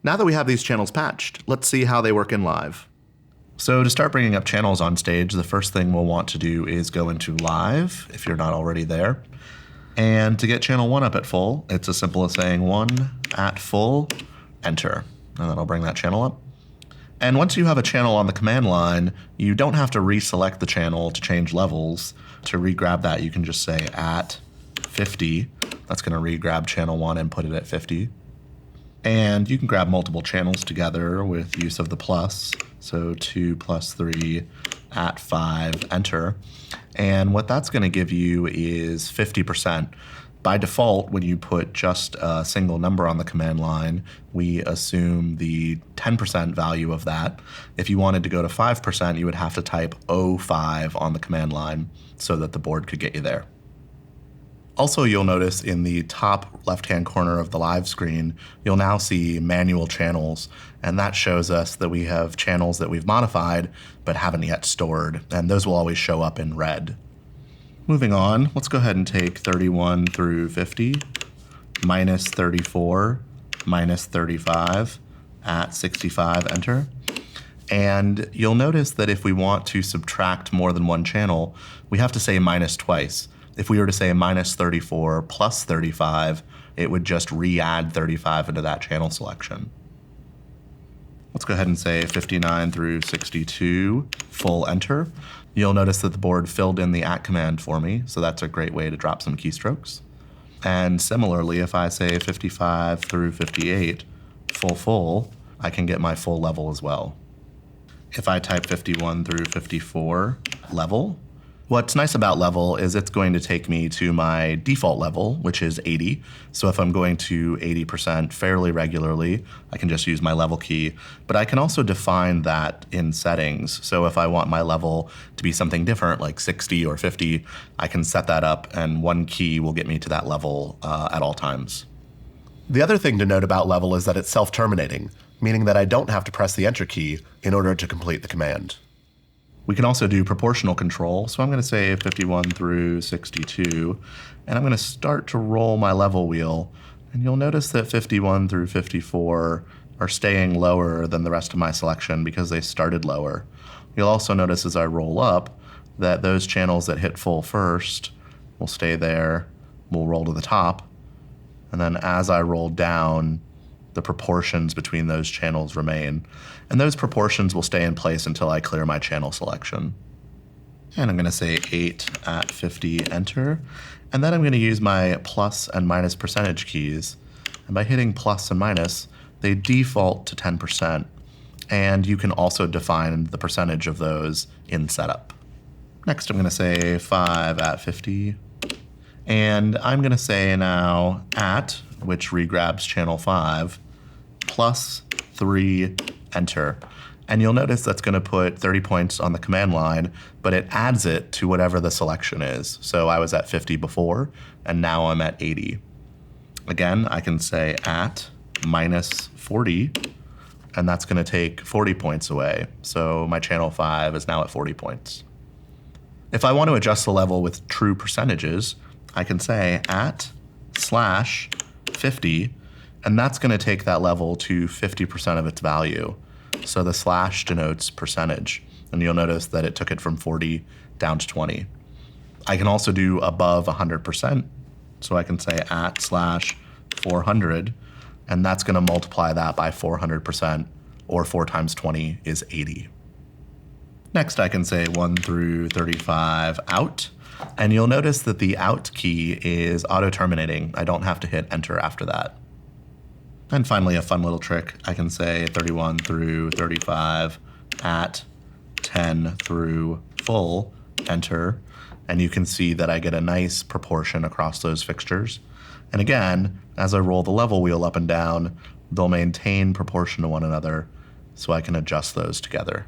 Now that we have these channels patched, let's see how they work in Live. So to start bringing up channels on stage, the first thing we'll want to do is go into Live, if you're not already there. And to get channel 1 up at full, it's as simple as saying 1 at full, enter, and that'll bring that channel up. And once you have a channel on the command line, you don't have to reselect the channel to change levels. To re-grab that, you can just say at 50. That's going to re-grab channel 1 and put it at 50. And you can grab multiple channels together with use of the plus. So 2 plus 3 at 5, enter. And what that's going to give you is 50%. By default, when you put just a single number on the command line, we assume the 10% value of that. If you wanted to go to 5%, you would have to type 05 on the command line so that the board could get you there. Also, you'll notice in the top left-hand corner of the live screen, you'll now see manual channels, and that shows us that we have channels that we've modified but haven't yet stored, and those will always show up in red. Moving on, let's go ahead and take 31 through 50, minus 34, minus 35, at 65, enter. And you'll notice that if we want to subtract more than one channel, we have to say minus twice. If we were to say minus 34 plus 35, it would just re-add 35 into that channel selection. Let's go ahead and say 59 through 62, full enter. You'll notice that the board filled in the at command for me, so that's a great way to drop some keystrokes. And similarly, if I say 55 through 58, full, I can get my full level as well. If I type 51 through 54, level, what's nice about level is it's going to take me to my default level, which is 80. So if I'm going to 80% fairly regularly, I can just use my level key. But I can also define that in settings. So if I want my level to be something different, like 60 or 50, I can set that up, and one key will get me to that level at all times. The other thing to note about level is that it's self-terminating, meaning that I don't have to press the enter key in order to complete the command. We can also do proportional control, so I'm going to say 51 through 62, and I'm going to start to roll my level wheel, and you'll notice that 51 through 54 are staying lower than the rest of my selection because they started lower. You'll also notice as I roll up that those channels that hit full first will stay there, will roll to the top, and then as I roll down, the proportions between those channels remain. And those proportions will stay in place until I clear my channel selection. And I'm going to say 8 at 50, enter. And then I'm going to use my plus and minus percentage keys. And by hitting plus and minus, they default to 10%. And you can also define the percentage of those in setup. Next, I'm going to say 5 at 50. And I'm going to say now at, which re-grabs channel 5, plus 3, enter. And you'll notice that's going to put 30 points on the command line, but it adds it to whatever the selection is. So I was at 50 before, and now I'm at 80. Again, I can say at minus 40, and that's going to take 40 points away. So my channel 5 is now at 40 points. If I want to adjust the level with true percentages, I can say at /50, and that's going to take that level to 50% of its value. So the slash denotes percentage, and you'll notice that it took it from 40 down to 20. I can also do above 100%, so I can say at /400, and that's going to multiply that by 400%, or 4 times 20 is 80. Next, I can say 1 through 35 out, and you'll notice that the out key is auto-terminating. I don't have to hit enter after that. And finally, a fun little trick, I can say 31 through 35 at 10 through full, enter, and you can see that I get a nice proportion across those fixtures. And again, as I roll the level wheel up and down, they'll maintain proportion to one another, so I can adjust those together.